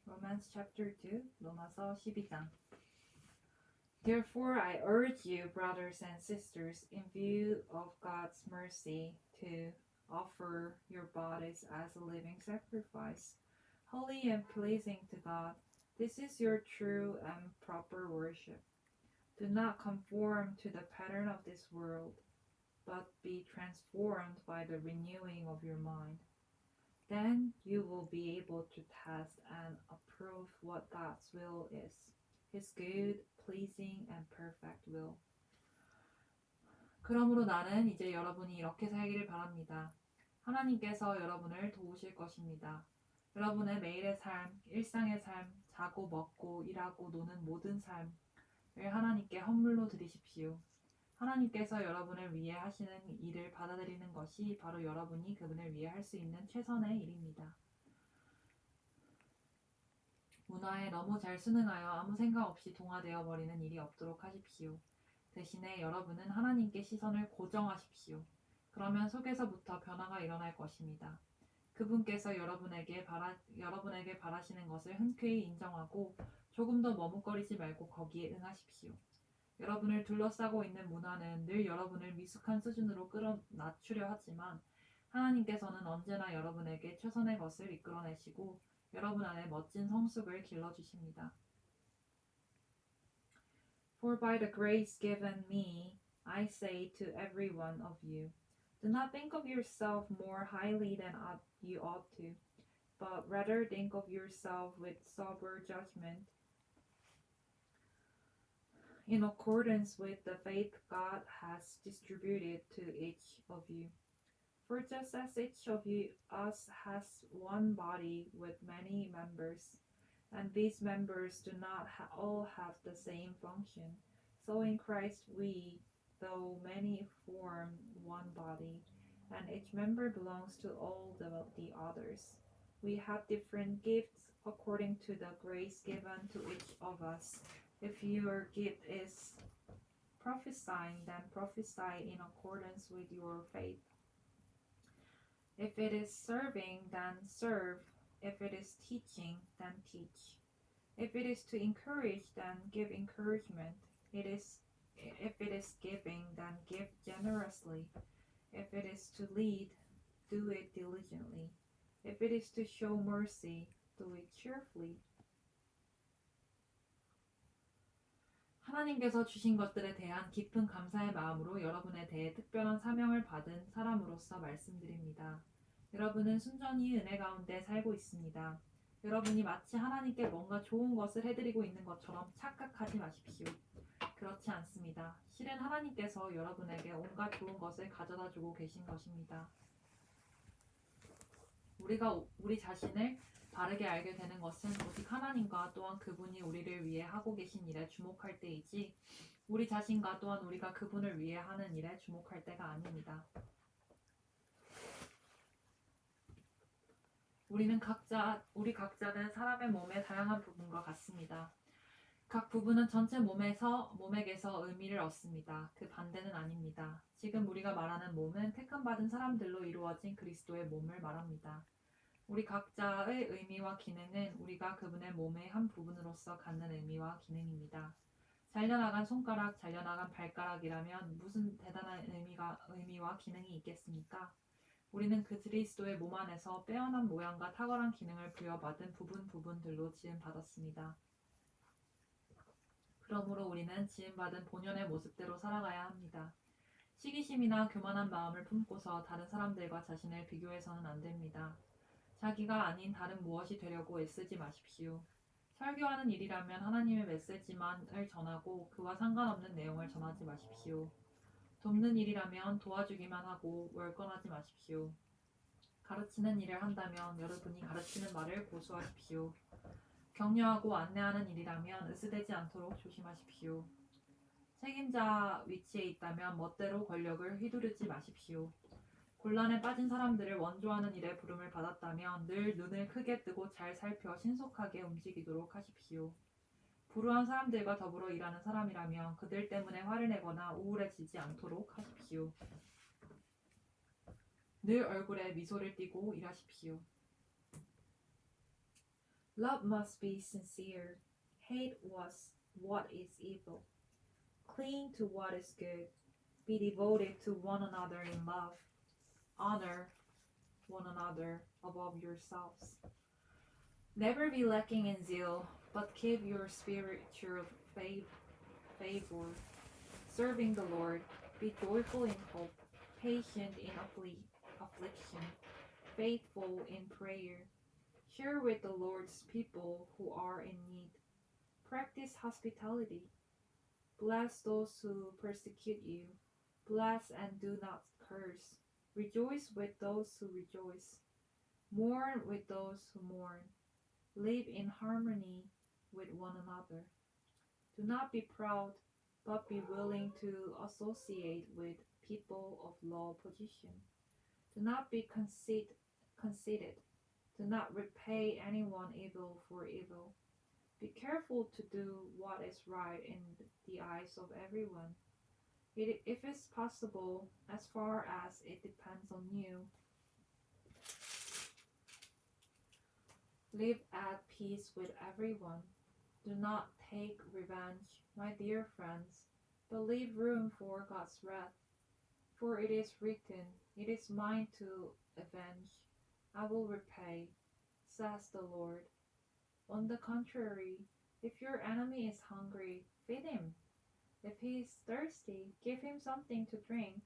Romans chapter 2, 로마서 12장. Therefore I urge you, brothers and sisters, in view of God's mercy, to offer your bodies as a living sacrifice, holy and pleasing to God. This is your true and proper worship. Do not conform to the pattern of this world, but be transformed by the renewing of your mind. Then you will be able to test and approve what God's will is, His good, pleasing, and perfect will. 그러므로 나는 이제 여러분이 이렇게 살기를 바랍니다. 하나님께서 여러분을 도우실 것입니다. 여러분의 매일의 삶, 일상의 삶, 자고 먹고 일하고 노는 모든 삶을 하나님께 헌물로 드리십시오. 하나님께서 여러분을 위해 하시는 일을 받아들이는 것이 바로 여러분이 그분을 위해 할 수 있는 최선의 일입니다. 문화에 너무 잘 순응하여 아무 생각 없이 동화되어 버리는 일이 없도록 하십시오. 대신에 여러분은 하나님께 시선을 고정하십시오. 그러면 속에서부터 변화가 일어날 것입니다. 그분께서 여러분에게 바라시는 것을 흔쾌히 인정하고 조금 더 머뭇거리지 말고 거기에 응하십시오. 여러분을 둘러싸고 있는 문화는 늘 여러분을 미숙한 수준으로 끌어낮추려 하지만 하나님께서는 언제나 여러분에게 최선의 것을 이끌어내시고 여러분 안에 멋진 성숙을 길러주십니다. For by the grace given me, I say to every one of you, do not think of yourself more highly than you ought to, but rather think of yourself with sober judgment, in accordance with the faith God has distributed to each of you. For just as each of us has one body with many members, and these members do not all have the same function, so in Christ we, though many, form one body, and each member belongs to all the others. We have different gifts according to the grace given to each of us. If your gift is prophesying, then prophesy in accordance with your faith. If it is serving, then serve. If it is teaching, then teach. If it is to encourage, then give encouragement. If it is giving, then give generously. If it is to lead, do it diligently. If it is to show mercy, do it cheerfully. 하나님께서 주신 것들에 대한 깊은 감사의 마음으로 여러분에 대해 특별한 사명을 받은 사람으로서 말씀드립니다. 여러분은 순전히 은혜 가운데 살고 있습니다. 여러분이 마치 하나님께 뭔가 좋은 것을 해드리고 있는 것처럼 착각하지 마십시오. 그렇지 않습니다. 실은 하나님께서 여러분에게 온갖 좋은 것을 가져다 주고 계신 것입니다. 우리가 우리 자신을 바르게 알게 되는 것은 오직 하나님과 또한 그분이 우리를 위해 하고 계신 일에 주목할 때이지 우리 자신과 또한 우리가 그분을 위해 하는 일에 주목할 때가 아닙니다. 우리 각자는 사람의 몸의 다양한 부분과 같습니다. 각 부분은 전체 몸에게서 의미를 얻습니다. 그 반대는 아닙니다. 지금 우리가 말하는 몸은 택함받은 사람들로 이루어진 그리스도의 몸을 말합니다. 우리 각자의 의미와 기능은 우리가 그분의 몸의 한 부분으로서 갖는 의미와 기능입니다. 잘려나간 손가락, 잘려나간 발가락이라면 무슨 대단한 의미와 기능이 있겠습니까? 우리는 그 그리스도의 몸 안에서 빼어난 모양과 탁월한 기능을 부여받은 부분들로 지음받았습니다. 그러므로 우리는 지음받은 본연의 모습대로 살아가야 합니다. 시기심이나 교만한 마음을 품고서 다른 사람들과 자신을 비교해서는 안 됩니다. 자기가 아닌 다른 무엇이 되려고 애쓰지 마십시오. 설교하는 일이라면 하나님의 메시지만을 전하고 그와 상관없는 내용을 전하지 마십시오. 돕는 일이라면 도와주기만 하고 월권하지 마십시오. 가르치는 일을 한다면 여러분이 가르치는 말을 고수하십시오. 격려하고 안내하는 일이라면 으스대지 않도록 조심하십시오. 책임자 위치에 있다면 멋대로 권력을 휘두르지 마십시오. 곤란에 빠진 사람들을 원조하는 일에 부름을 받았다면 늘 눈을 크게 뜨고 잘 살펴 신속하게 움직이도록 하십시오. 불우한 사람들과 더불어 일하는 사람이라면 그들 때문에 화를 내거나 우울해지지 않도록 하십시오. 늘 얼굴에 미소를 띠고 일하십시오. Love must be sincere. Hate what is evil. Cling to what is good. Be devoted to one another in love. Honor one another above yourselves. Never be lacking in zeal, but keep your spiritual favor, serving the Lord. Be joyful in hope, patient in affliction, faithful in prayer. Share with the Lord's people who are in need. Practice hospitality. Bless those who persecute you. Bless and do not curse. Rejoice with those who rejoice. Mourn with those who mourn. Live in harmony with one another. Do not be proud, but be willing to associate with people of low position. Do not be conceited. Do not repay anyone evil for evil. Be careful to do what is right in the eyes of everyone. If it's possible, as far as it depends on you, live at peace with everyone. Do not take revenge, my dear friends, but leave room for God's wrath. For it is written, "It is mine to avenge, I will repay," says the Lord. On the contrary, if your enemy is hungry, feed him. If he is thirsty, give him something to drink.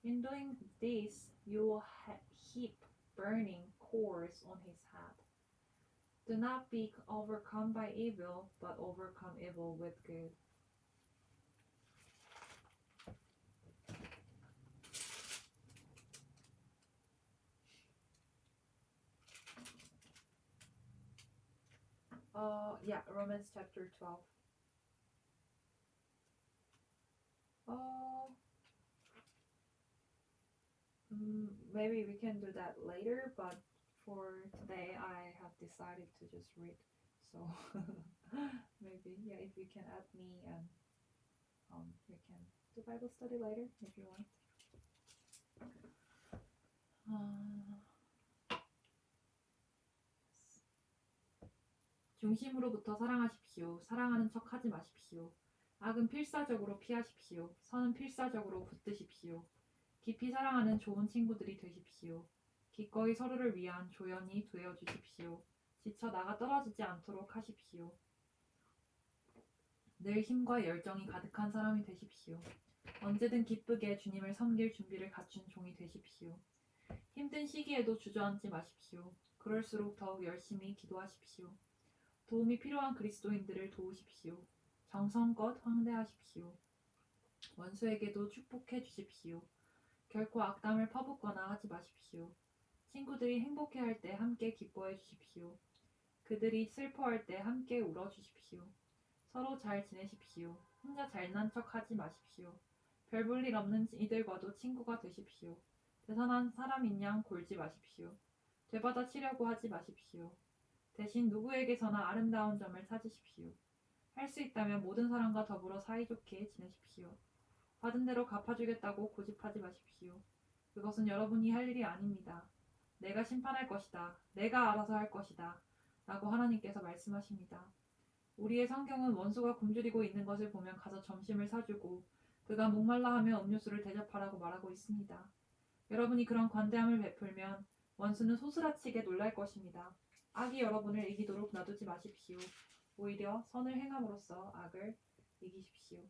In doing this, you will heap burning coals on his head. Do not be overcome by evil, but overcome evil with good. Romans chapter 12. Uh, Maybe we can do that later, but for today I have decided to just read. So maybe, yeah, if you can add me and we can do Bible study later if you want. 중심으로부터 사랑하십시오. 사랑하는 척 하지 마십시오. 악은 필사적으로 피하십시오. 선은 필사적으로 붙드십시오. 깊이 사랑하는 좋은 친구들이 되십시오. 기꺼이 서로를 위한 조연이 되어 주십시오. 지쳐 나가 떨어지지 않도록 하십시오. 늘 힘과 열정이 가득한 사람이 되십시오. 언제든 기쁘게 주님을 섬길 준비를 갖춘 종이 되십시오. 힘든 시기에도 주저앉지 마십시오. 그럴수록 더욱 열심히 기도하십시오. 도움이 필요한 그리스도인들을 도우십시오. 정성껏 황대하십시오. 원수에게도 축복해 주십시오. 결코 악담을 퍼붓거나 하지 마십시오. 친구들이 행복해할 때 함께 기뻐해 주십시오. 그들이 슬퍼할 때 함께 울어 주십시오. 서로 잘 지내십시오. 혼자 잘난 척 하지 마십시오. 별 볼 일 없는 이들과도 친구가 되십시오. 대선한 사람인 양 골지 마십시오. 되받아 치려고 하지 마십시오. 대신 누구에게서나 아름다운 점을 찾으십시오. 할 수 있다면 모든 사람과 더불어 사이좋게 지내십시오. 받은 대로 갚아주겠다고 고집하지 마십시오. 그것은 여러분이 할 일이 아닙니다. 내가 심판할 것이다. 내가 알아서 할 것이다. 라고 하나님께서 말씀하십니다. 우리의 성경은 원수가 굶주리고 있는 것을 보면 가서 점심을 사주고 그가 목말라 하면 음료수를 대접하라고 말하고 있습니다. 여러분이 그런 관대함을 베풀면 원수는 소스라치게 놀랄 것입니다. 악이 여러분을 이기도록 놔두지 마십시오. 오히려 선을 행함으로써 악을 이기십시오.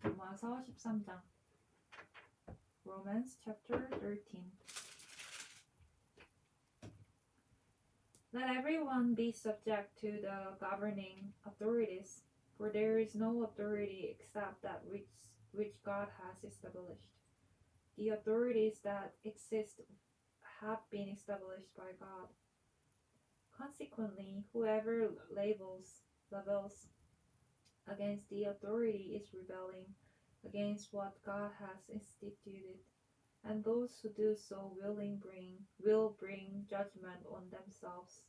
로마서 13장. Romans chapter 13. Let everyone be subject to the governing authorities, for there is no authority except that which God has established. The authorities that exist have been established by God. Consequently, whoever rebels against the authority is rebelling against what God has instituted, and those who do so will bring judgment on themselves.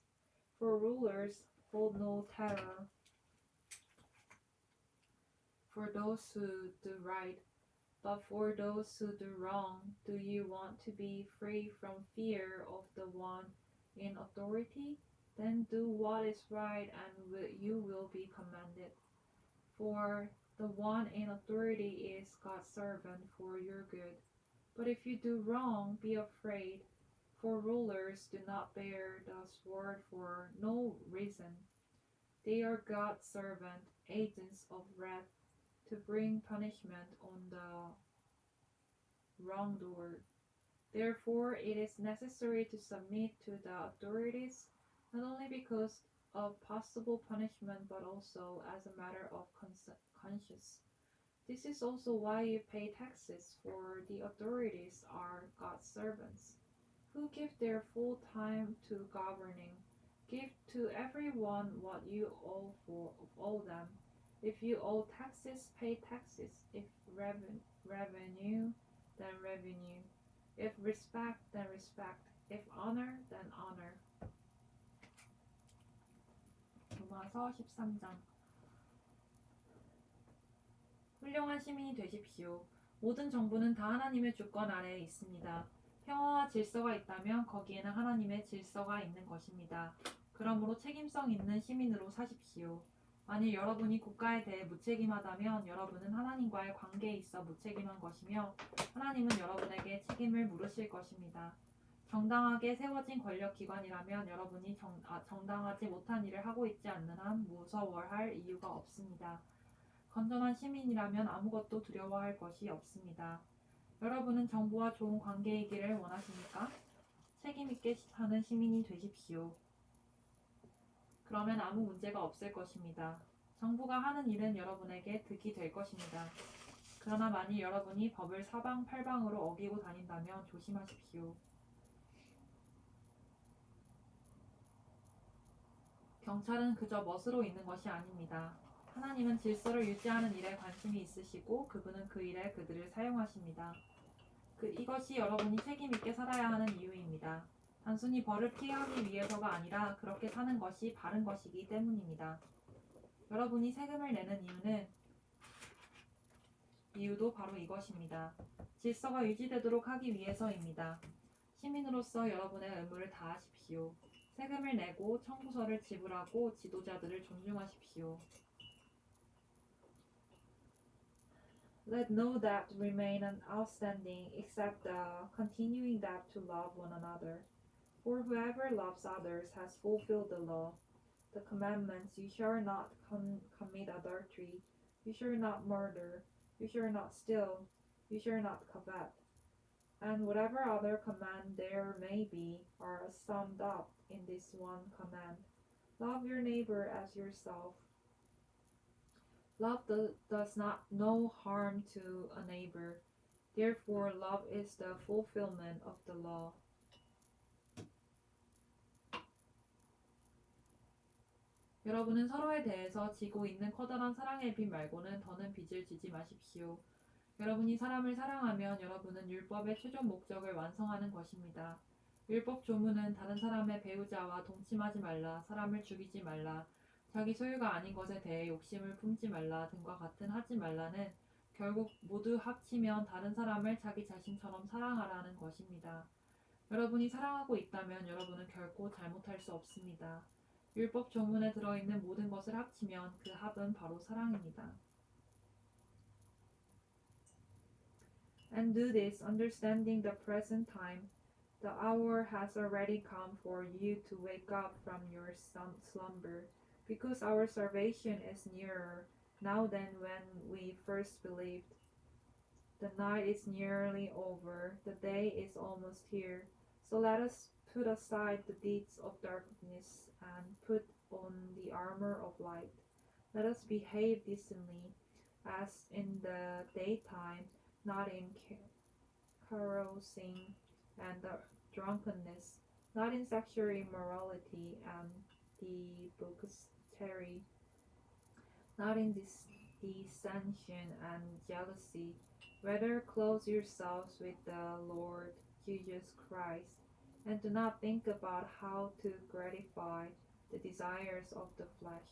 For rulers hold no terror for those who do right, But for those who do wrong, do you want to be free from fear of the one in authority? Then do what is right and you will be commended. For the one in authority is God's servant for your good. But if you do wrong, be afraid, for rulers do not bear the sword for no reason. They are God's servant, agents of wrath, to bring punishment on the wrongdoer. Therefore, it is necessary to submit to the authorities, not only because of possible punishment, but also as a matter of conscience. This is also why you pay taxes, for the authorities are God's servants, who give their full time to governing. Give to everyone what you owe them. If you owe taxes, pay taxes. If revenue, then revenue. If respect, then respect. If honor, then honor. 로마서 13장. 훌륭한 시민이 되십시오. 모든 정부는 다 하나님의 주권 아래에 있습니다. 평화와 질서가 있다면 거기에는 하나님의 질서가 있는 것입니다. 그러므로 책임성 있는 시민으로 사십시오. 만일 여러분이 국가에 대해 무책임하다면 여러분은 하나님과의 관계에 있어 무책임한 것이며 하나님은 여러분에게 책임을 물으실 것입니다. 정당하게 세워진 권력기관이라면 여러분이 정당하지 못한 일을 하고 있지 않는 한 무서워할 이유가 없습니다. 건전한 시민이라면 아무것도 두려워할 것이 없습니다. 여러분은 정부와 좋은 관계이기를 원하십니까? 책임있게 사는 시민이 되십시오. 그러면 아무 문제가 없을 것입니다. 정부가 하는 일은 여러분에게 득이 될 것입니다. 그러나 만일 여러분이 법을 사방팔방으로 어기고 다닌다면 조심하십시오. 경찰은 그저 멋으로 있는 것이 아닙니다. 하나님은 질서를 유지하는 일에 관심이 있으시고 그분은 그 일에 그들을 사용하십니다. 이것이 여러분이 책임있게 살아야 하는 이유입니다. 단순히 벌을 피하기 위해서가 아니라 그렇게 사는 것이 바른 것이기 때문입니다. 여러분이 세금을 내는 이유도 바로 이것입니다. 질서가 유지되도록 하기 위해서입니다. 시민으로서 여러분의 의무를 다하십시오. 세금을 내고 청구서를 지불하고 지도자들을 존중하십시오. Let no debt remain outstanding except the continuing debt to love one another. For whoever loves others has fulfilled the law. The commandments: you shall not commit adultery, you shall not murder, you shall not steal, you shall not covet, and whatever other command there may be are summed up in this one command: love your neighbor as yourself. Love does not no harm to a neighbor. Therefore, love is the fulfillment of the law. 여러분은 서로에 대해서 지고 있는 커다란 사랑의 빚 말고는 더는 빚을 지지 마십시오. 여러분이 사람을 사랑하면 여러분은 율법의 최종 목적을 완성하는 것입니다. 율법 조문은 다른 사람의 배우자와 동침하지 말라, 사람을 죽이지 말라, 자기 소유가 아닌 것에 대해 욕심을 품지 말라 등과 같은 하지 말라는 결국 모두 합치면 다른 사람을 자기 자신처럼 사랑하라는 것입니다. 여러분이 사랑하고 있다면 여러분은 결코 잘못할 수 없습니다. 율법 조문에 들어있는 모든 것을 합치면 그 합은 바로 사랑입니다. And do this, understanding the present time. The hour has already come for you to wake up from your slumber, because our salvation is nearer now than when we first believed. The night is nearly over, the day is almost here. So let us put aside the deeds of darkness and put on the armor of light. Let us behave decently as in the daytime, not in carousing and drunkenness, not in sexual immorality and debauchery, not in dissension and jealousy. Rather, clothe yourselves with the Lord Jesus Christ, and do not think about how to gratify the desires of the flesh.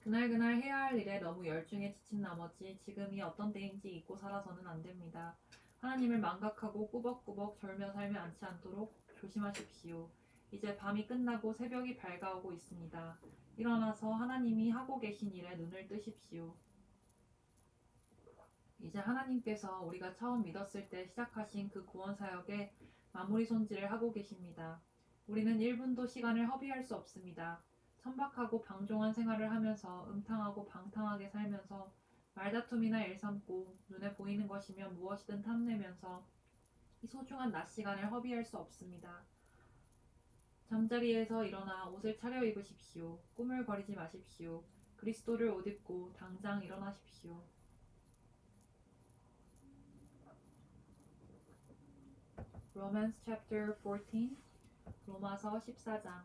그날그날 해야 할 일에 너무 열중해 지친 나머지 지금이 어떤 때인지 잊고 살아서는 안 됩니다. 하나님을 망각하고 꾸벅꾸벅 졸며 살면 않지 않도록 조심하십시오. 이제 밤이 끝나고 새벽이 밝아오고 있습니다. 일어나서 하나님이 하고 계신 일에 눈을 뜨십시오. 이제 하나님께서 우리가 처음 믿었을 때 시작하신 그 구원 사역에 마무리 손질을 하고 계십니다. 우리는 1분도 시간을 허비할 수 없습니다. 천박하고 방종한 생활을 하면서 음탕하고 방탕하게 살면서 말다툼이나 일삼고 눈에 보이는 것이면 무엇이든 탐내면서 이 소중한 낮 시간을 허비할 수 없습니다. 잠자리에서 일어나 옷을 차려입으십시오. 꾸물거리지 마십시오. 그리스도를 옷 입고 당장 일어나십시오. Romans chapter 14, 로마서 14장.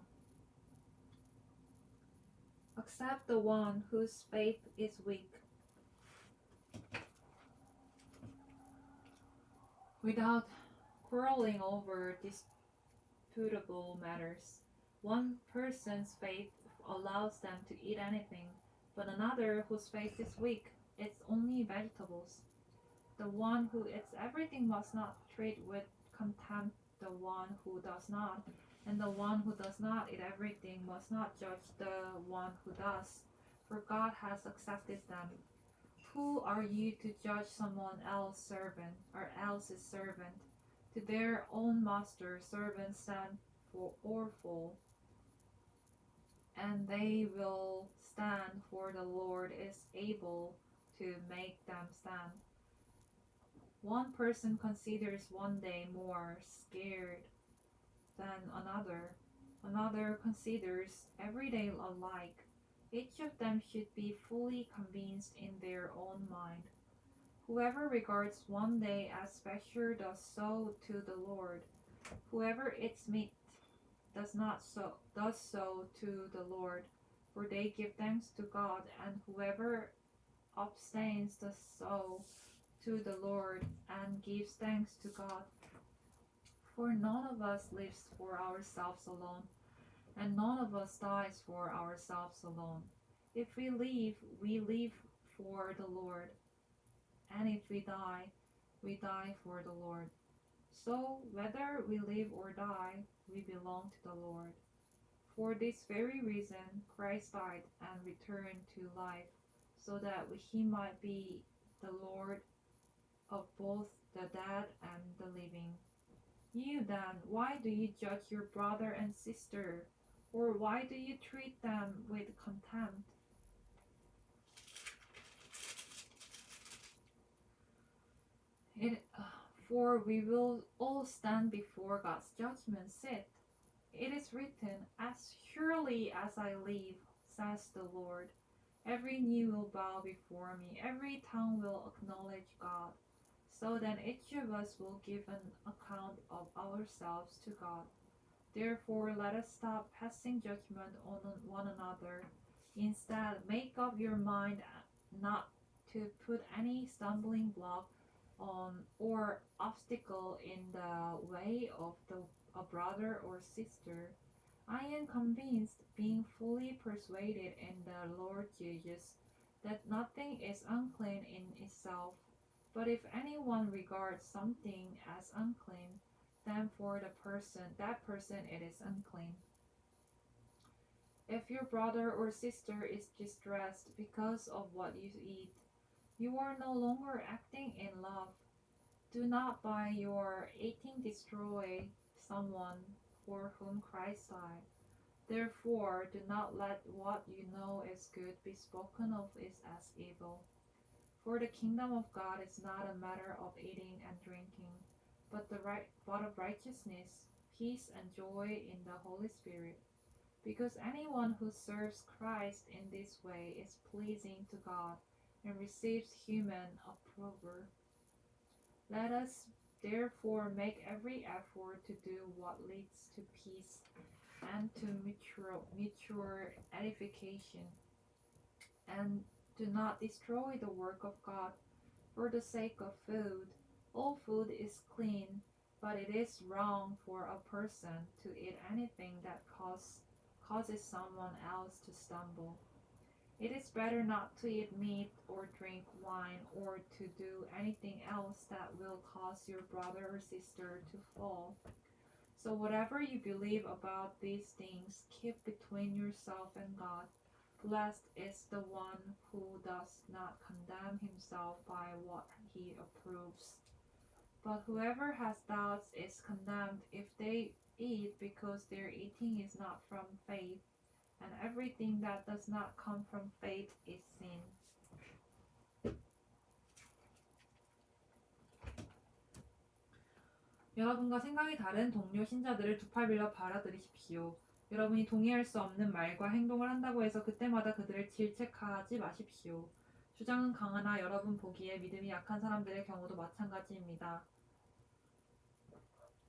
Accept the one whose faith is weak, without quarreling over disputable matters. One person's faith allows them to eat anything, but another whose faith is weak eats only vegetables. The one who eats everything must not treat with contempt the one who does not, and the one who does not eat everything must not judge the one who does, for God has accepted them. Who are you to judge someone else's servant? To their own master servants stand for or fall, and they will stand, for the Lord is able to make them stand. One person considers one day more scared than another. Another considers every day alike. Each of them should be fully convinced in their own mind. Whoever regards one day as special does so to the Lord. Whoever eats meat does so to the Lord, for they give thanks to God, and whoever abstains does so to the Lord and gives thanks to God. For none of us lives for ourselves alone, and none of us dies for ourselves alone. If we live for the Lord, and if we die for the Lord. So whether we live or die, we belong to the Lord. For this very reason, Christ died and returned to life, so that he might be the Lord of both the dead and the living. You then, why do you judge your brother and sister? Or why do you treat them with contempt? For we will all stand before God's judgment seat. It is written, "As surely as I live, says the Lord, every knee will bow before me, every tongue will acknowledge God." So then each of us will give an account of ourselves to God. Therefore, let us stop passing judgment on one another. Instead, make up your mind not to put any stumbling block on or obstacle in the way of a brother or sister. I am convinced, being fully persuaded in the Lord Jesus, that nothing is unclean in itself. But if anyone regards something as unclean, then for that person it is unclean. If your brother or sister is distressed because of what you eat, you are no longer acting in love. Do not by your eating destroy someone for whom Christ died. Therefore, do not let what you know is good be spoken of as evil. For the kingdom of God is not a matter of eating and drinking, but of righteousness, peace, and joy in the Holy Spirit. Because anyone who serves Christ in this way is pleasing to God and receives human approval. Let us therefore make every effort to do what leads to peace and to mutual edification, and do not destroy the work of God for the sake of food. All food is clean, but it is wrong for a person to eat anything that causes someone else to stumble. It is better not to eat meat or drink wine or to do anything else that will cause your brother or sister to fall. So whatever you believe about these things, keep between yourself and God. Blessed is the one who does not condemn himself by what he approves. But whoever has doubts is condemned if they eat because their eating is not from faith, and everything that does not come from faith is sin. 여러분과 생각이 다른 동료 신자들을 두 팔 빌려 받아들이십시오. 여러분이 동의할 수 없는 말과 행동을 한다고 해서 그때마다 그들을 질책하지 마십시오. 주장은 강하나 여러분 보기에 믿음이 약한 사람들의 경우도 마찬가지입니다.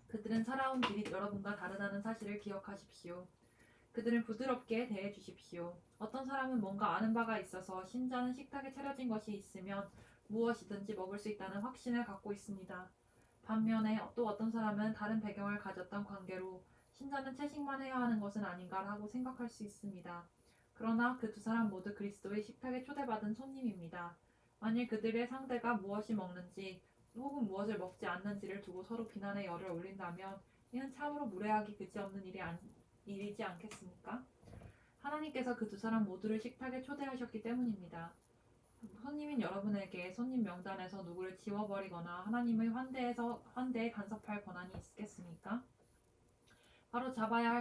그들은 살아온 길이 여러분과 다르다는 사실을 기억하십시오. 그들은 부드럽게 대해 주십시오. 어떤 사람은 뭔가 아는 바가 있어서 신자는 식탁에 차려진 것이 있으면 무엇이든지 먹을 수 있다는 확신을 갖고 있습니다. 반면에 또 어떤 사람은 다른 배경을 가졌던 관계로 신자는 채식만 해야 하는 것은 아닌가라고 생각할 수 있습니다. 그러나 그 두 사람 모두 그리스도의 식탁에 초대받은 손님입니다. 만일 그들의 상대가 무엇이 먹는지 혹은 무엇을 먹지 않는지를 두고 서로 비난의 열을 올린다면 이는 참으로 무례하기 그지없는 일이지 않겠습니까? 하나님께서 그 두 사람 모두를 식탁에 초대하셨기 때문입니다. 손님인 여러분에게 손님 명단에서 누구를 지워버리거나 하나님의 환대에 간섭할 권한이 있겠습니까? 바로 잡아야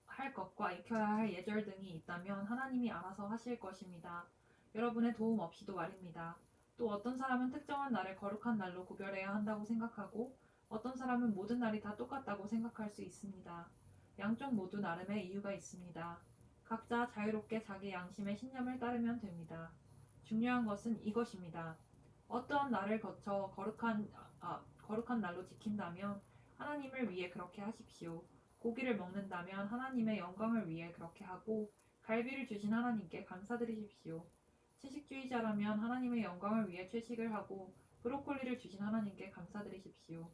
할 것과 익혀야 할 예절 등이 있다면 하나님이 알아서 하실 것입니다. 여러분의 도움 없이도 말입니다. 또 어떤 사람은 특정한 날을 거룩한 날로 구별해야 한다고 생각하고 어떤 사람은 모든 날이 다 똑같다고 생각할 수 있습니다. 양쪽 모두 나름의 이유가 있습니다. 각자 자유롭게 자기 양심의 신념을 따르면 됩니다. 중요한 것은 이것입니다. 어떠한 날을 거쳐 거룩한 날로 지킨다면 하나님을 위해 그렇게 하십시오. 고기를 먹는다면 하나님의 영광을 위해 그렇게 하고 갈비를 주신 하나님께 감사드리십시오. 채식주의자라면 하나님의 영광을 위해 채식을 하고 브로콜리를 주신 하나님께 감사드리십시오.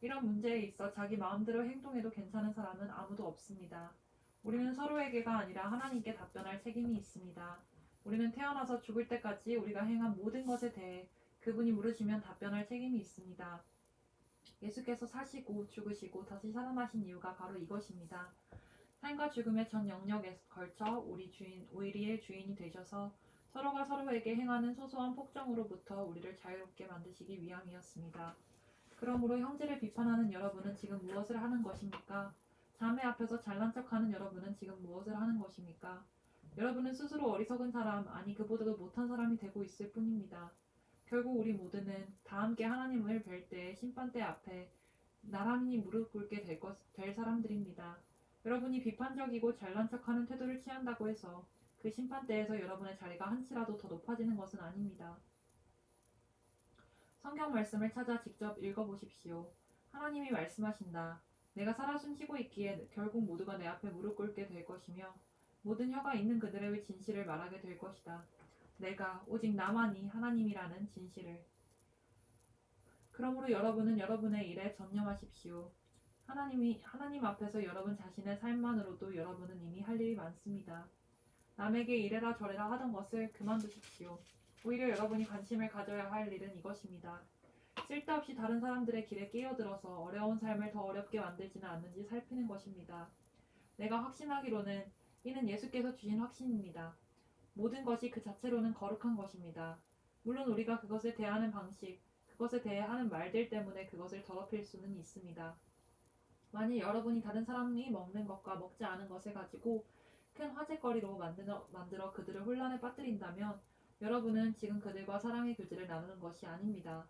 이런 문제에 있어 자기 마음대로 행동해도 괜찮은 사람은 아무도 없습니다. 우리는 서로에게가 아니라 하나님께 답변할 책임이 있습니다. 우리는 태어나서 죽을 때까지 우리가 행한 모든 것에 대해 그분이 물으시면 답변할 책임이 있습니다. 예수께서 사시고 죽으시고 다시 살아나신 이유가 바로 이것입니다. 삶과 죽음의 전 영역에 걸쳐 우리의 주인이 되셔서 서로가 서로에게 행하는 소소한 폭정으로부터 우리를 자유롭게 만드시기 위함이었습니다. 그러므로 형제를 비판하는 여러분은 지금 무엇을 하는 것입니까? 자매 앞에서 잘난 척하는 여러분은 지금 무엇을 하는 것입니까? 여러분은 스스로 어리석은 사람, 아니 그보다도 못한 사람이 되고 있을 뿐입니다. 결국 우리 모두는 다 함께 하나님을 뵐 때 심판대 앞에 나란히 무릎 꿇게 될 사람들입니다. 여러분이 비판적이고 잘난 척하는 태도를 취한다고 해서 그 심판대에서 여러분의 자리가 한치라도 더 높아지는 것은 아닙니다. 성경 말씀을 찾아 직접 읽어보십시오. 하나님이 말씀하신다. 내가 살아 숨쉬고 있기에 결국 모두가 내 앞에 무릎 꿇게 될 것이며 모든 혀가 있는 그들의 진실을 말하게 될 것이다. 내가 오직 나만이 하나님이라는 진실을. 그러므로 여러분은 여러분의 일에 전념하십시오. 하나님 앞에서 여러분 자신의 삶만으로도 여러분은 이미 할 일이 많습니다. 남에게 이래라 저래라 하던 것을 그만두십시오. 오히려 여러분이 관심을 가져야 할 일은 이것입니다. 쓸데없이 다른 사람들의 길에 끼어들어서 어려운 삶을 더 어렵게 만들지는 않는지 살피는 것입니다. 내가 확신하기로는 이는 예수께서 주신 확신입니다. 모든 것이 그 자체로는 거룩한 것입니다. 물론 우리가 그것을 대하는 방식, 그것에 대해 하는 말들 때문에 그것을 더럽힐 수는 있습니다. 만일 여러분이 다른 사람이 먹는 것과 먹지 않은 것을 가지고 큰 화제거리로 만들어 그들을 혼란에 빠뜨린다면 여러분은 지금 그들과 사랑의 교제를 나누는 것이 아닙니다.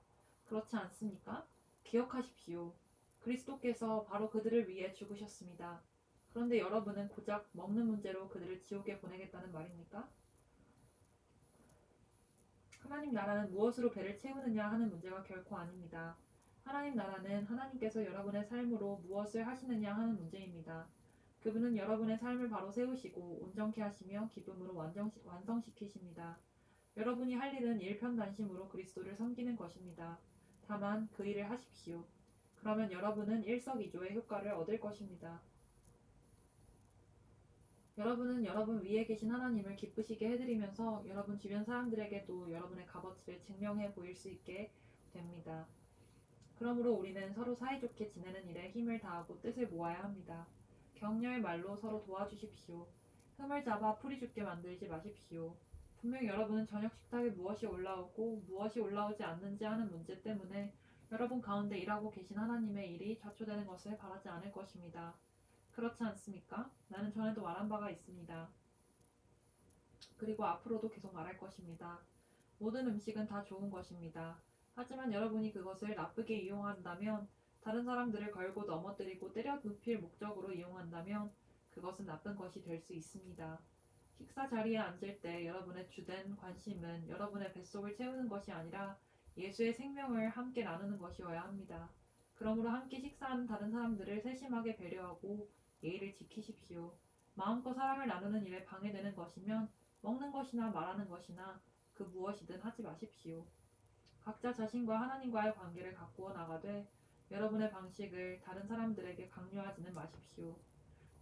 그렇지 않습니까? 기억하십시오. 그리스도께서 바로 그들을 위해 죽으셨습니다. 그런데 여러분은 고작 먹는 문제로 그들을 지옥에 보내겠다는 말입니까? 하나님 나라는 무엇으로 배를 채우느냐 하는 문제가 결코 아닙니다. 하나님 나라는 하나님께서 여러분의 삶으로 무엇을 하시느냐 하는 문제입니다. 그분은 여러분의 삶을 바로 세우시고 온전케 하시며 기쁨으로 완성시키십니다. 여러분이 할 일은 일편단심으로 그리스도를 섬기는 것입니다. 다만 그 일을 하십시오. 그러면 여러분은 일석이조의 효과를 얻을 것입니다. 여러분은 여러분 위에 계신 하나님을 기쁘시게 해드리면서 여러분 주변 사람들에게도 여러분의 값어치를 증명해 보일 수 있게 됩니다. 그러므로 우리는 서로 사이좋게 지내는 일에 힘을 다하고 뜻을 모아야 합니다. 격려의 말로 서로 도와주십시오. 흠을 잡아 풀이 죽게 만들지 마십시오. 분명 여러분은 저녁 식탁에 무엇이 올라오고 무엇이 올라오지 않는지 하는 문제 때문에 여러분 가운데 일하고 계신 하나님의 일이 좌초되는 것을 바라지 않을 것입니다. 그렇지 않습니까? 나는 전에도 말한 바가 있습니다. 그리고 앞으로도 계속 말할 것입니다. 모든 음식은 다 좋은 것입니다. 하지만 여러분이 그것을 나쁘게 이용한다면, 다른 사람들을 걸고 넘어뜨리고 때려 눕힐 목적으로 이용한다면 그것은 나쁜 것이 될 수 있습니다. 식사 자리에 앉을 때 여러분의 주된 관심은 여러분의 뱃속을 채우는 것이 아니라 예수의 생명을 함께 나누는 것이어야 합니다. 그러므로 함께 식사하는 다른 사람들을 세심하게 배려하고 예의를 지키십시오. 마음껏 사랑을 나누는 일에 방해되는 것이면 먹는 것이나 말하는 것이나 그 무엇이든 하지 마십시오. 각자 자신과 하나님과의 관계를 가꾸어 나가되 여러분의 방식을 다른 사람들에게 강요하지는 마십시오.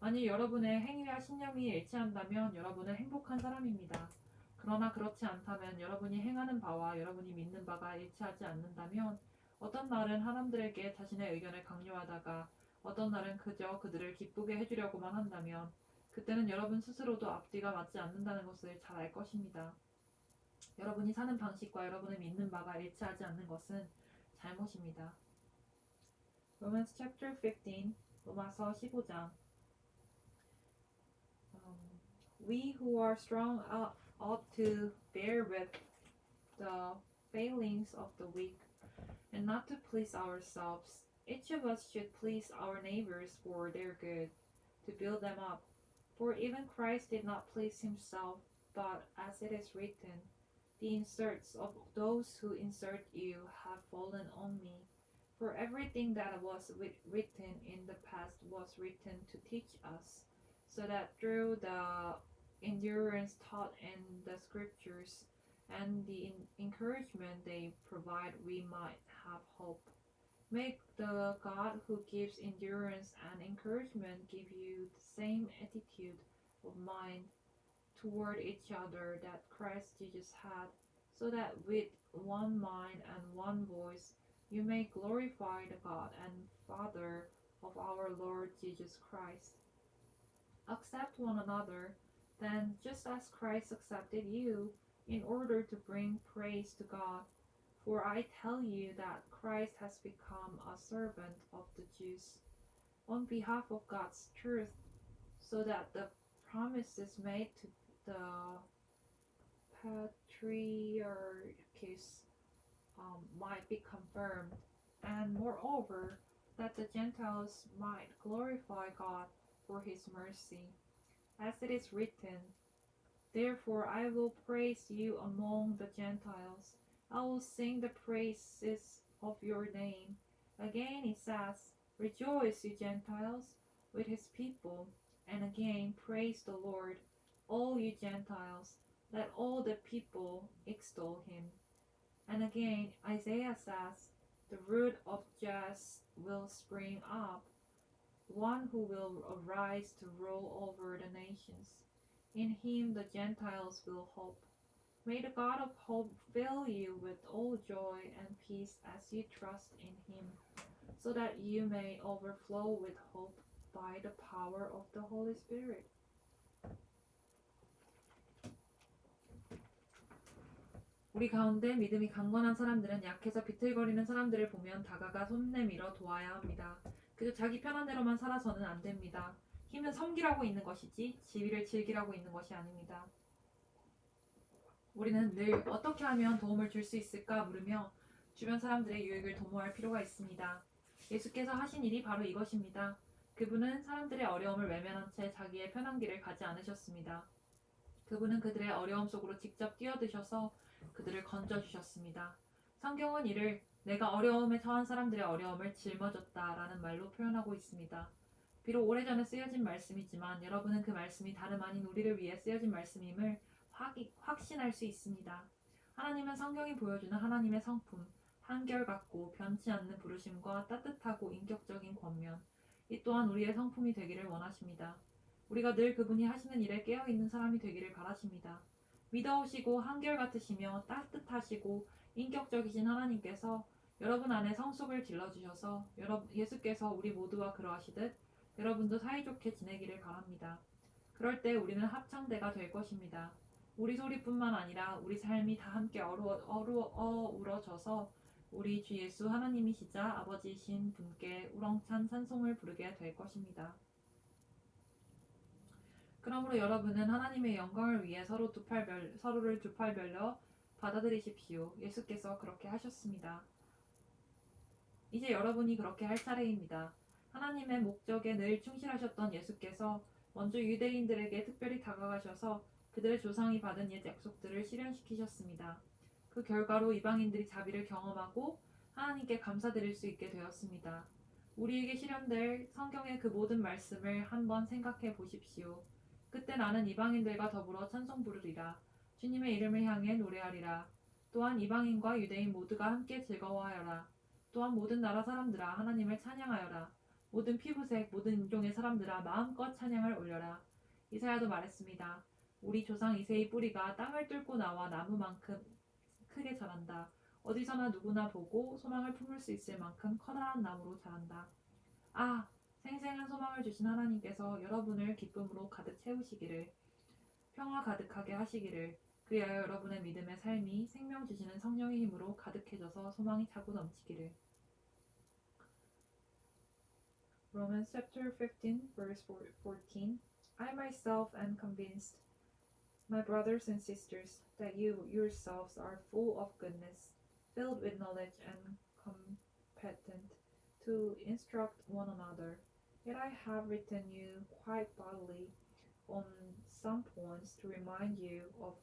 만일 여러분의 행위와 신념이 일치한다면 여러분은 행복한 사람입니다. 그러나 그렇지 않다면, 여러분이 행하는 바와 여러분이 믿는 바가 일치하지 않는다면, 어떤 날은 사람들에게 자신의 의견을 강요하다가 어떤 날은 그저 그들을 기쁘게 해주려고만 한다면, 그때는 여러분 스스로도 앞뒤가 맞지 않는다는 것을 잘 알 것입니다. 여러분이 사는 방식과 여러분의 믿는 바가 일치하지 않는 것은 잘못입니다. Romans chapter 15, 로마서 15장. We who are strong ought to bear with the failings of the weak, and not to please ourselves. Each of us should please our neighbors for their good, to build them up. For even Christ did not please himself, but as it is written, the insults of those who insult you have fallen on me. For everything that was written in the past was written to teach us, so that through the endurance taught in the scriptures and the encouragement they provide, we might have hope. Make the God who gives endurance and encouragement give you the same attitude of mind toward each other that Christ Jesus had, so that with one mind and one voice you may glorify the God and Father of our Lord Jesus Christ. Accept one another, then, just as Christ accepted you, in order to bring praise to God. For I tell you that Christ has become a servant of the Jews on behalf of God's truth, so that the promises made to the patriarchs might be confirmed, and moreover, that the Gentiles might glorify God for his mercy. As it is written, therefore I will praise you among the Gentiles. I will sing the praises of your name. Again it says, rejoice, you Gentiles, with his people. And again, praise the Lord, all you Gentiles. Let all the people extol him. And again, Isaiah says, the root of Jesse will spring up, one who will arise to rule over the nations. In him the Gentiles will hope. May the God of hope fill you with all joy and peace as you trust in him, so that you may overflow with hope by the power of the Holy Spirit. 우리 가운데 믿음이 강건한 사람들은 약해서 비틀거리는 사람들을 보면 다가가 손 내밀어 도와야 합니다. 그저 자기 편한 대로만 살아서는 안 됩니다. 힘은 섬기라고 있는 것이지 지위를 즐기라고 있는 것이 아닙니다. 우리는 늘 어떻게 하면 도움을 줄 수 있을까 물으며 주변 사람들의 유익을 도모할 필요가 있습니다. 예수께서 하신 일이 바로 이것입니다. 그분은 사람들의 어려움을 외면한 채 자기의 편한 길을 가지 않으셨습니다. 그분은 그들의 어려움 속으로 직접 뛰어드셔서 그들을 건져주셨습니다. 성경은 이를 내가 어려움에 처한 사람들의 어려움을 짊어졌다라는 말로 표현하고 있습니다. 비록 오래전에 쓰여진 말씀이지만 여러분은 그 말씀이 다름 아닌 우리를 위해 쓰여진 말씀임을 확신할 수 있습니다. 하나님은 성경이 보여주는 하나님의 성품, 한결같고 변치 않는 부르심과 따뜻하고 인격적인 권면, 이 또한 우리의 성품이 되기를 원하십니다. 우리가 늘 그분이 하시는 일에 깨어있는 사람이 되기를 바라십니다. 믿어오시고 한결같으시며 따뜻하시고 인격적이신 하나님께서 여러분 안에 성숙을 길러주셔서 예수께서 우리 모두와 그러하시듯 여러분도 사이좋게 지내기를 바랍니다. 그럴 때 우리는 합창대가 될 것입니다. 우리 소리뿐만 아니라 우리 삶이 다 함께 어우러져서 우리 주 예수 하나님이시자 아버지이신 분께 우렁찬 찬송을 부르게 될 것입니다. 그러므로 여러분은 하나님의 영광을 위해 서로를 두 팔 벌려 받아들이십시오. 예수께서 그렇게 하셨습니다. 이제 여러분이 그렇게 할 차례입니다. 하나님의 목적에 늘 충실하셨던 예수께서 먼저 유대인들에게 특별히 다가가셔서 그들의 조상이 받은 옛 약속들을 실현시키셨습니다. 그 결과로 이방인들이 자비를 경험하고 하나님께 감사드릴 수 있게 되었습니다. 우리에게 실현될 성경의 그 모든 말씀을 한번 생각해 보십시오. 그때 나는 이방인들과 더불어 찬송 부르리라. 주님의 이름을 향해 노래하리라. 또한 이방인과 유대인 모두가 함께 즐거워하여라. 또한 모든 나라 사람들아 하나님을 찬양하여라. 모든 피부색 모든 인종의 사람들아 마음껏 찬양을 올려라. 이사야도 말했습니다. 우리 조상 이새의 뿌리가 땅을 뚫고 나와 나무만큼 크게 자란다. 어디서나 누구나 보고 소망을 품을 수 있을 만큼 커다란 나무로 자란다. 아! 생생한 소망을 주신 하나님께서 여러분을 기쁨으로 가득 채우시기를, 평화 가득하게 하시기를, 그리하여 여러분의 믿음의 삶이 생명 주시는 성령의 힘으로 가득해져서 소망이 차고 넘치기를. Romans chapter 15 verse 14 I myself am convinced, my brothers and sisters, that you yourselves are full of goodness, filled with knowledge and competent to instruct one another. Yet I have written you quite boldly on some points to remind you of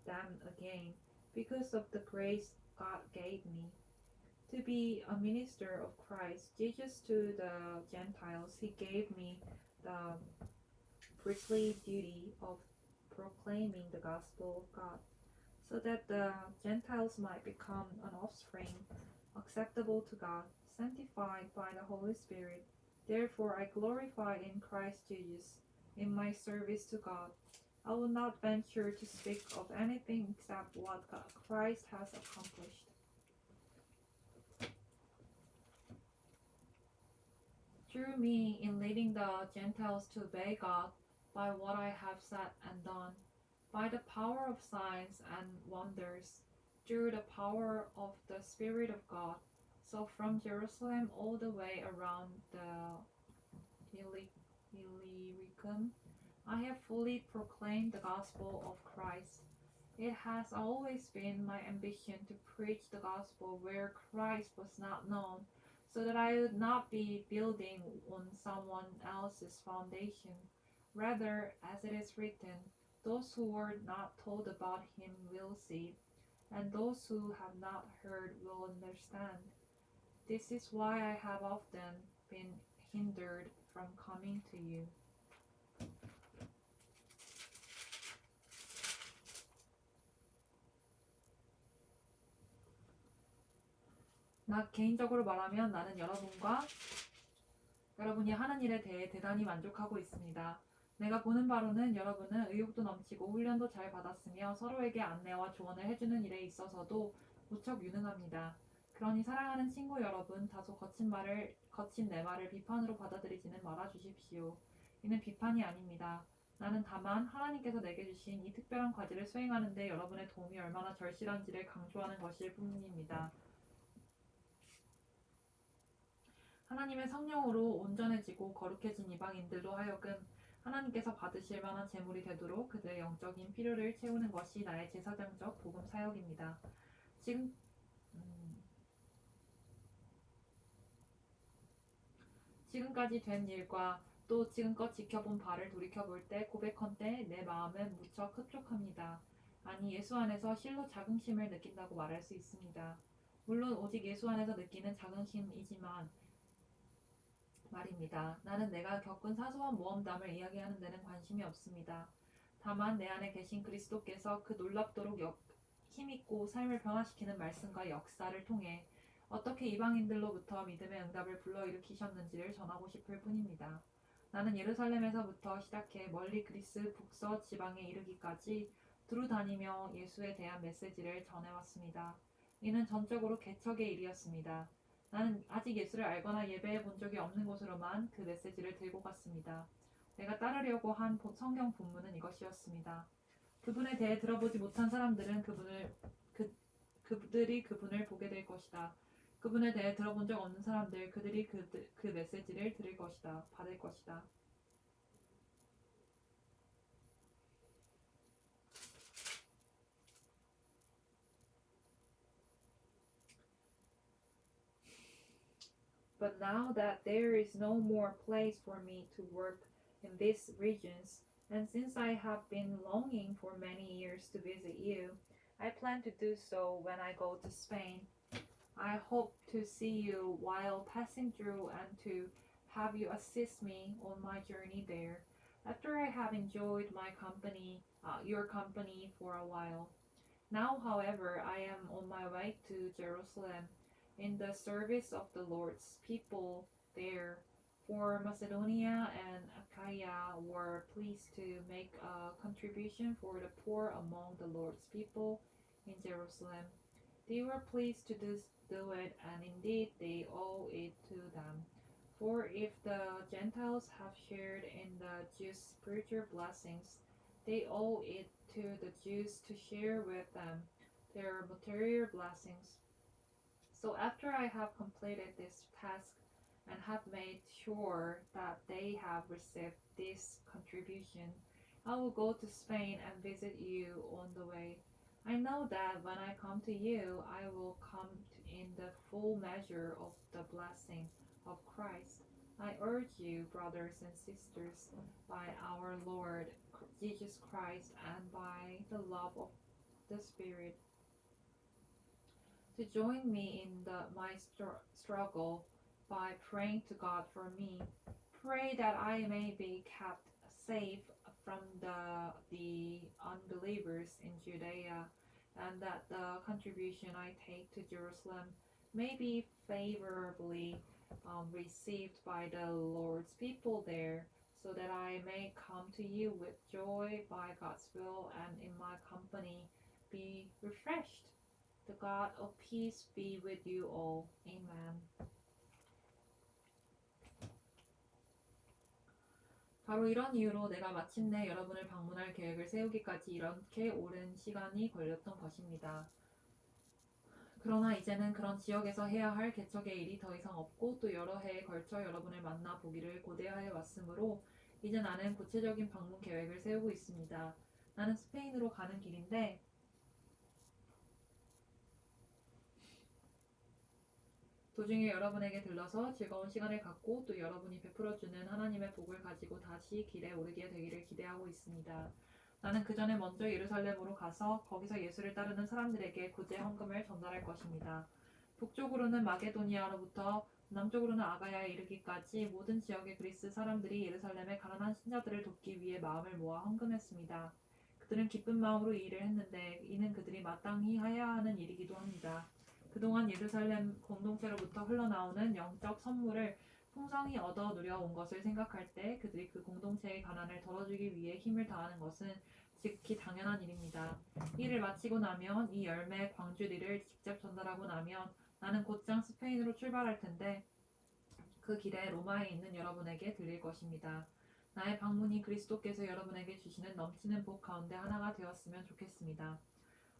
them again, because of the grace God gave me. To be a minister of Christ Jesus to the Gentiles, he gave me the priestly duty of proclaiming the gospel of God, so that the Gentiles might become an offspring acceptable to God, sanctified by the Holy Spirit. Therefore I glorify in Christ Jesus in my service to God. I will not venture to speak of anything except what Christ has accomplished. Through me in leading the Gentiles to obey God by what I have said and done, by the power of signs and wonders, through the power of the Spirit of God. So from Jerusalem all the way around the Illyricum, I have fully proclaimed the gospel of Christ. It has always been my ambition to preach the gospel where Christ was not known, so that I would not be building on someone else's foundation. Rather, as it is written, those who were not told about him will see, and those who have not heard will understand. This is why I have often been hindered from coming to you. 나 개인적으로 말하면 나는 여러분이 하는 일에 대해 대단히 만족하고 있습니다. 내가 보는 바로는 여러분은 의욕도 넘치고 훈련도 잘 받았으며 서로에게 안내와 조언을 해주는 일에 있어서도 무척 유능합니다. 그러니 사랑하는 친구 여러분, 다소 거친 내 말을 비판으로 받아들이지는 말아주십시오. 이는 비판이 아닙니다. 나는 다만 하나님께서 내게 주신 이 특별한 과제를 수행하는 데 여러분의 도움이 얼마나 절실한지를 강조하는 것일 뿐입니다. 하나님의 성령으로 온전해지고 거룩해진 이방인들로 하여금 하나님께서 받으실 만한 제물이 되도록 그들의 영적인 필요를 채우는 것이 나의 제사장적 복음 사역입니다. 지금까지 된 일과 또 지금껏 지켜본 바를 돌이켜볼 때 고백컨대 내 마음은 무척 흡족합니다. 아니 예수 안에서 실로 자긍심을 느낀다고 말할 수 있습니다. 물론 오직 예수 안에서 느끼는 자긍심이지만 말입니다. 나는 내가 겪은 사소한 모험담을 이야기하는 데는 관심이 없습니다. 다만 내 안에 계신 그리스도께서 그 놀랍도록 힘있고 삶을 변화시키는 말씀과 역사를 통해 어떻게 이방인들로부터 믿음의 응답을 불러일으키셨는지를 전하고 싶을 뿐입니다. 나는 예루살렘에서부터 시작해 멀리 그리스 북서 지방에 이르기까지 두루 다니며 예수에 대한 메시지를 전해왔습니다. 이는 전적으로 개척의 일이었습니다. 나는 아직 예수를 알거나 예배해 본 적이 없는 곳으로만 그 메시지를 들고 갔습니다. 내가 따르려고 한 성경 본문은 이것이었습니다. 그분에 대해 들어보지 못한 사람들은 그들이 그분을 보게 될 것이다. 그분에 대해 들어본 적 없는 사람들, 그들이 그 메시지를 들을 것이다. 받을 것이다. But now that there is no more place for me to work in these regions, and since I have been longing for many years to visit you, I plan to do so when I go to Spain. I hope to see you while passing through and to have you assist me on my journey there after I have enjoyed your company for a while. Now, however, I am on my way to Jerusalem in the service of the Lord's people there. For Macedonia and Achaia were pleased to make a contribution for the poor among the Lord's people in Jerusalem. They were pleased to do it, and indeed they owe it to them. For if the Gentiles have shared in the Jews' spiritual blessings, they owe it to the Jews to share with them their material blessings. So after I have completed this task and have made sure that they have received this contribution, I will go to Spain and visit you on the way. I know that when I come to you, I will come in the full measure of the blessing of Christ. I urge you, brothers and sisters, by our Lord Jesus Christ and by the love of the Spirit, to join me in my struggle by praying to God for me. Pray that I may be kept safe from the unbelievers in Judea, and that the contribution I take to Jerusalem may be favorably received by the Lord's people there, so that I may come to you with joy by God's will, and in my company be refreshed. The God of peace be with you all. Amen. 바로 이런 이유로 내가 마침내 여러분을 방문할 계획을 세우기까지 이렇게 오랜 시간이 걸렸던 것입니다. 그러나 이제는 그런 지역에서 해야 할 개척의 일이 더 이상 없고 또 여러 해에 걸쳐 여러분을 만나 보기를 고대하여 왔으므로 이제 나는 구체적인 방문 계획을 세우고 있습니다. 나는 스페인으로 가는 길인데 도중에 여러분에게 들러서 즐거운 시간을 갖고 또 여러분이 베풀어주는 하나님의 복을 가지고 다시 길에 오르게 되기를 기대하고 있습니다. 나는 그 전에 먼저 예루살렘으로 가서 거기서 예수를 따르는 사람들에게 구제 헌금을 전달할 것입니다. 북쪽으로는 마게도니아로부터 남쪽으로는 아가야에 이르기까지 모든 지역의 그리스 사람들이 예루살렘의 가난한 신자들을 돕기 위해 마음을 모아 헌금했습니다. 그들은 기쁜 마음으로 이 일을 했는데 이는 그들이 마땅히 해야 하는 일이기도 합니다. 그동안 예루살렘 공동체로부터 흘러나오는 영적 선물을 풍성히 얻어 누려온 것을 생각할 때 그들이 그 공동체의 가난을 덜어주기 위해 힘을 다하는 것은 지극히 당연한 일입니다. 이를 마치고 나면 이 열매 광주리를 직접 전달하고 나면 나는 곧장 스페인으로 출발할 텐데 그 길에 로마에 있는 여러분에게 들릴 것입니다. 나의 방문이 그리스도께서 여러분에게 주시는 넘치는 복 가운데 하나가 되었으면 좋겠습니다.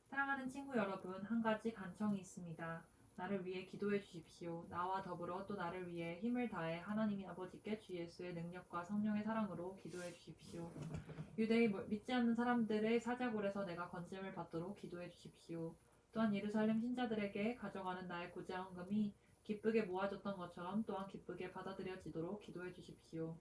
사랑하는 친구 여러분, 한 가지 간청이 있습니다. 나를 위해 기도해 주십시오. 나와 더불어 또 나를 위해 힘을 다해 하나님 아버지께 주 예수의 능력과 성령의 사랑으로 기도해 주십시오. 유대의 믿지 않는 사람들의 사자굴에서 내가 건짐을 받도록 기도해 주십시오. 또한 예루살렘 신자들에게 가져가는 나의 구제 헌금이 기쁘게 모아졌던 것처럼 또한 기쁘게 받아들여지도록 기도해 주십시오.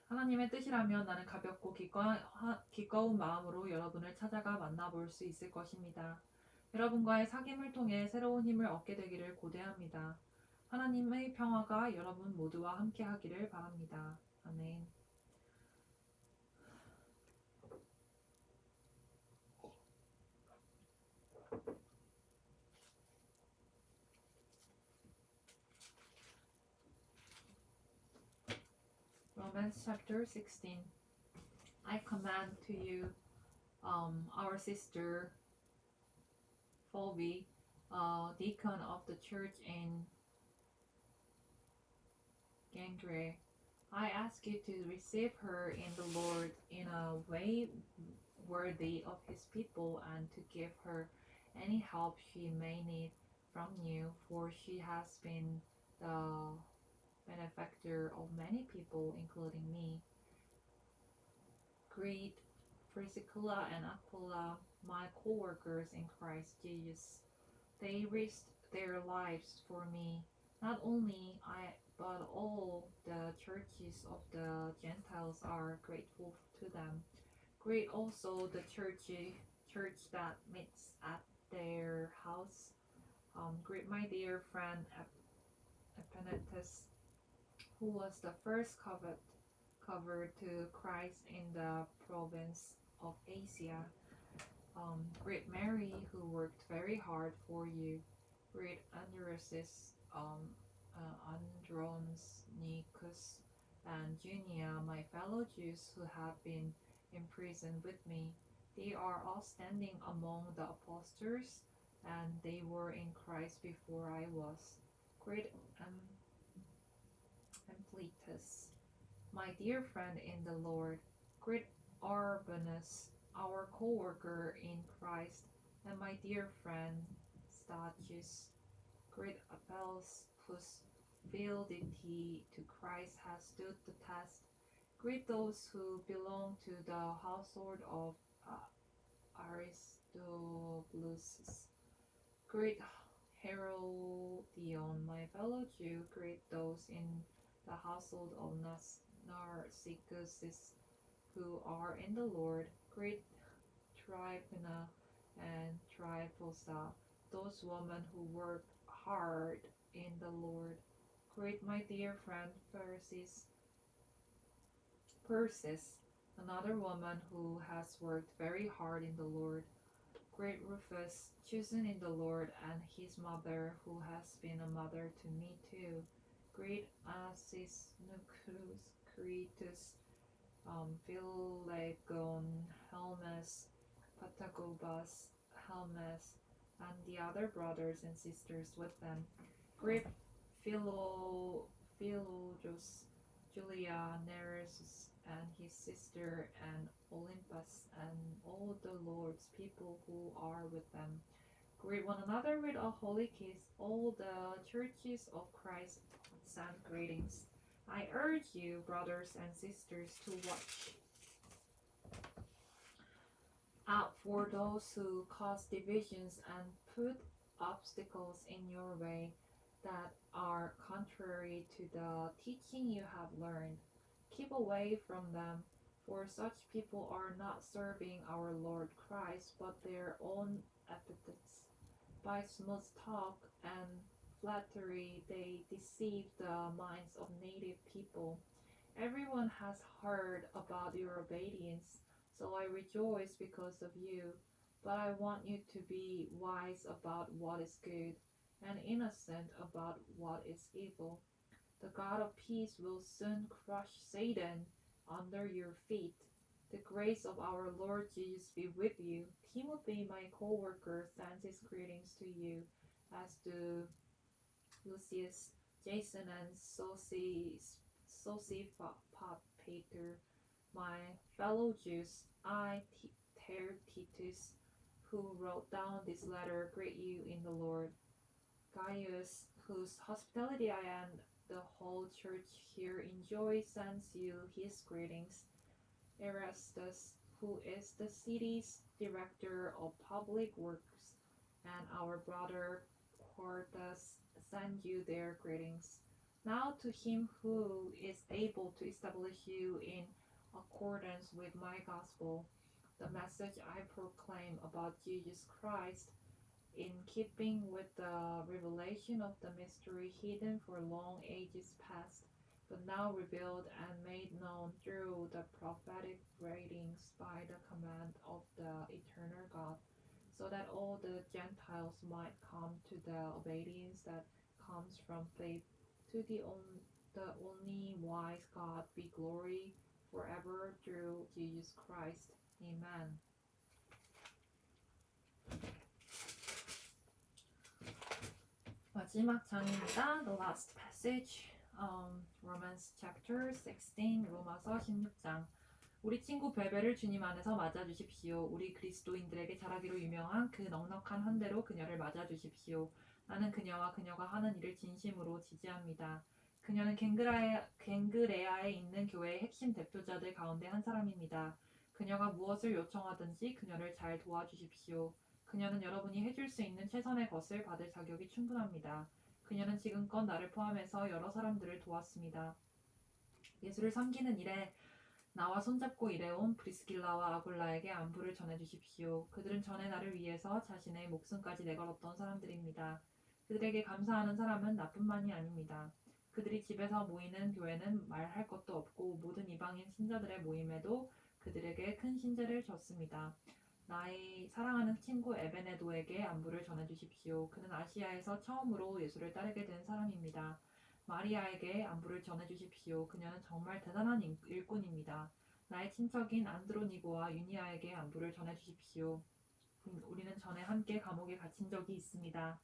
하나님의 뜻이라면 나는 가볍고 기꺼운 마음으로 여러분을 찾아가 만나볼 수 있을 것입니다. 여러분과의 사귐을 통해 새로운 힘을 얻게 되기를 고대합니다. 하나님의 평화가 여러분 모두와 함께 하기를 바랍니다. 아멘. Romans chapter 16. I command to you, our sister Phoebe, deacon of the church in Gangre. I ask you to receive her in the Lord in a way worthy of his people and to give her any help she may need from you, for she has been the benefactor of many people, including me. Greet Priscilla and Aquila, my co-workers in Christ Jesus. They risked their lives for me. Not only I, but all the churches of the Gentiles are grateful to them. Greet also the church that meets at their house. Greet my dear friend Epanetus, who was the first covered to Christ in the province of Asia. Great Mary, who worked very hard for you. Great Andronicus, Andronicus, and Junia, my fellow Jews who have been imprisoned with me. They are all standing among the apostles, and they were in Christ before I was. Great Amplitus, my dear friend in the Lord. Great Urbanus, our co-worker in Christ, and my dear friend Stachys. Great Apelles, whose fidelity to Christ has stood the test. Greet those who belong to the household of Aristobulus. Great Herodion, my fellow Jew. Greet those in the household of Narcissus who are in the Lord. Great Tryphena and Tryphosa, those women who work hard in the Lord. Great my dear friend Persis, another woman who has worked very hard in the Lord. Great Rufus, chosen in the Lord, and his mother, who has been a mother to me too. Great Asisnucus, Cretus, Philegon, Helmes, Patagobus, Helmes, and the other brothers and sisters with them. Great Philologus, Julia, Nereus, and his sister, and Olympus, and all the Lord's people who are with them. Greet one another with a holy kiss. All the churches of Christ send greetings. I urge you, brothers and sisters, to watch out for those who cause divisions and put obstacles in your way that are contrary to the teaching you have learned. Keep away from them, for such people are not serving our Lord Christ, but their own appetites. By smooth talk and flattery, they deceive the minds of native people. Everyone has heard about your obedience, so I rejoice because of you. But I want you to be wise about what is good and innocent about what is evil. The God of peace will soon crush Satan under your feet. The grace of our Lord Jesus be with you. Timothy, my co-worker, sends his greetings to you, as do Lucius, Jason, and Sosipater, my fellow Jews. I, Tertitus, who wrote down this letter, greet you in the Lord. Gaius, whose hospitality I and the whole church here enjoy, sends you his greetings. Erastus, who is the city's director of public works, and our brother Quartus send you their greetings. Now to him who is able to establish you in accordance with my gospel, the message I proclaim about Jesus Christ, in keeping with the revelation of the mystery hidden for long ages past, but now revealed and made known through the prophetic writings by the command of the eternal God, so that all the Gentiles might come to the obedience that comes from faith to the the only wise God be glory forever through Jesus Christ. Amen. 마지막 장입니다. The last passage. Romans chapter 16. 로마서 16장. 우리 친구 베베를 주님 안에서 맞아주십시오. 우리 그리스도인들에게 잘하기로 유명한 그 넉넉한 한 대로 그녀를 맞아주십시오. 나는 그녀와 그녀가 하는 일을 진심으로 지지합니다. 그녀는 갱그레아에 있는 교회의 핵심 대표자들 가운데 한 사람입니다. 그녀가 무엇을 요청하든지 그녀를 잘 도와주십시오. 그녀는 여러분이 해줄 수 있는 최선의 것을 받을 자격이 충분합니다. 그녀는 지금껏 나를 포함해서 여러 사람들을 도왔습니다. 예수를 섬기는 일에 나와 손잡고 일해온 브리스길라와 아굴라에게 안부를 전해주십시오. 그들은 전에 나를 위해서 자신의 목숨까지 내걸었던 사람들입니다. 그들에게 감사하는 사람은 나뿐만이 아닙니다. 그들이 집에서 모이는 교회는 말할 것도 없고 모든 이방인 신자들의 모임에도 그들에게 큰 신재를 줬습니다. 나의 사랑하는 친구 에베네도에게 안부를 전해주십시오. 그는 아시아에서 처음으로 예수를 따르게 된 사람입니다. 마리아에게 안부를 전해주십시오. 그녀는 정말 대단한 일꾼입니다. 나의 친척인 안드로니고와 유니아에게 안부를 전해주십시오. 우리는 전에 함께 감옥에 갇힌 적이 있습니다.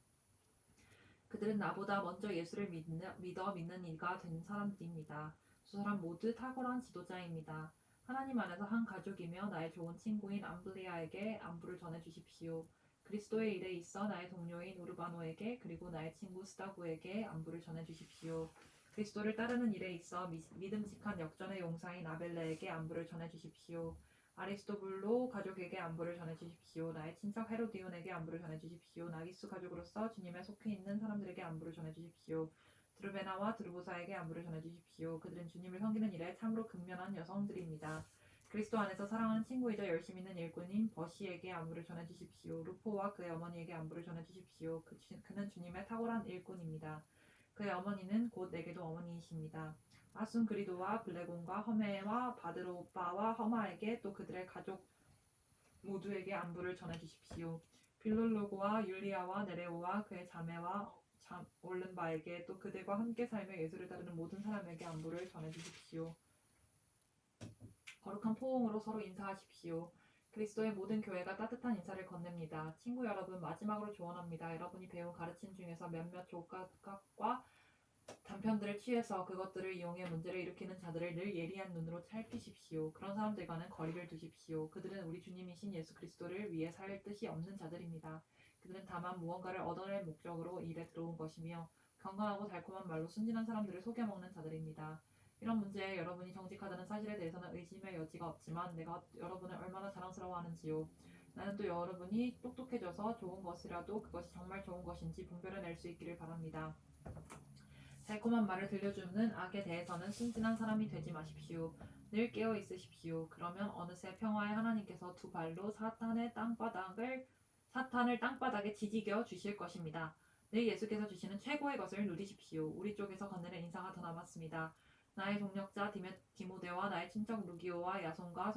그들은 나보다 먼저 예수를 믿어 믿는 이가 된 사람들입니다. 두 사람 모두 탁월한 지도자입니다. 하나님 안에서 한 가족이며 나의 좋은 친구인 암블리아에게 안부를 전해주십시오. 그리스도의 일에 있어 나의 동료인 우르바노에게 그리고 나의 친구 스타구에게 안부를 전해주십시오. 그리스도를 따르는 일에 있어 믿음직한 역전의 용사인 아벨레에게 안부를 전해주십시오. 아리스토블로 가족에게 안부를 전해주십시오. 나의 친척 헤로디온에게 안부를 전해주십시오. 나기수 가족으로서 주님에 속해 있는 사람들에게 안부를 전해주십시오. 드루베나와 드루보사에게 안부를 전해주십시오. 그들은 주님을 섬기는 일에 참으로 근면한 여성들입니다. 그리스도 안에서 사랑하는 친구이자 열심 있는 일꾼인 버시에게 안부를 전해주십시오. 루포와 그의 어머니에게 안부를 전해주십시오. 그는 주님의 탁월한 일꾼입니다. 그의 어머니는 곧 내게도 어머니이십니다. 아순그리도와 블레곤과 허메와 바드로빠와 허마에게 또 그들의 가족 모두에게 안부를 전해주십시오. 빌롤로고와 율리아와 네레오와 그의 자매와 올른바에게 또 그들과 함께 살며 예수를 따르는 모든 사람에게 안부를 전해주십시오. 거룩한 포옹으로 서로 인사하십시오. 그리스도의 모든 교회가 따뜻한 인사를 건넵니다. 친구 여러분, 마지막으로 조언합니다. 여러분이 배운 가르침 중에서 몇몇 조각과 단편들을 취해서 그것들을 이용해 문제를 일으키는 자들을 늘 예리한 눈으로 살피십시오. 그런 사람들과는 거리를 두십시오. 그들은 우리 주님이신 예수 그리스도를 위해 살 뜻이 없는 자들입니다. 그들은 다만 무언가를 얻어낼 목적으로 일에 들어온 것이며 건강하고 달콤한 말로 순진한 사람들을 속여먹는 자들입니다. 이런 문제에 여러분이 정직하다는 사실에 대해서는 의심의 여지가 없지만 내가 여러분을 얼마나 자랑스러워하는지요. 나는 또 여러분이 똑똑해져서 좋은 것이라도 그것이 정말 좋은 것인지 분별해낼 수 있기를 바랍니다. 달콤한 말을 들려주는 악에 대해서는 순진한 사람이 되지 마십시오. 늘 깨어 있으십시오. 그러면 어느새 평화의 하나님께서 두 발로 사탄을 땅바닥에 지지겨 주실 것입니다. 늘 예수께서 주시는 최고의 것을 누리십시오. 우리 쪽에서 건네는 인사가 더 남았습니다. 나의 동력자 디모데와 나의 친척 루기오와 야손과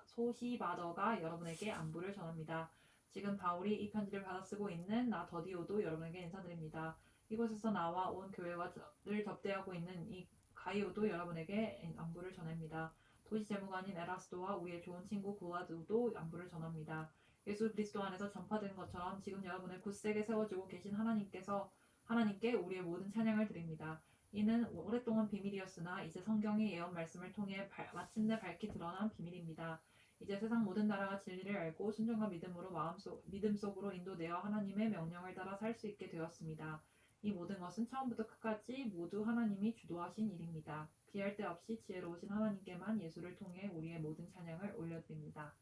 소시바더가 여러분에게 안부를 전합니다. 지금 바울이 이 편지를 받아 쓰고 있는 나 더디오도 여러분에게 인사드립니다. 이곳에서 나와 온 교회를 접대하고 있는 이 가이오도 여러분에게 안부를 전합니다. 도시 재무관인 에라스도와 우리의 좋은 친구 구아두도 안부를 전합니다. 예수 그리스도 안에서 전파된 것처럼 지금 여러분을 굳세게 세워주고 계신 하나님께 우리의 모든 찬양을 드립니다. 이는 오랫동안 비밀이었으나 이제 성경의 예언 말씀을 통해 마침내 밝히 드러난 비밀입니다. 이제 세상 모든 나라가 진리를 알고 순종과 믿음 속으로 인도되어 하나님의 명령을 따라 살 수 있게 되었습니다. 이 모든 것은 처음부터 끝까지 모두 하나님이 주도하신 일입니다. 비할 데 없이 지혜로우신 하나님께만 예수를 통해 우리의 모든 찬양을 올려드립니다.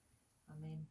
아멘.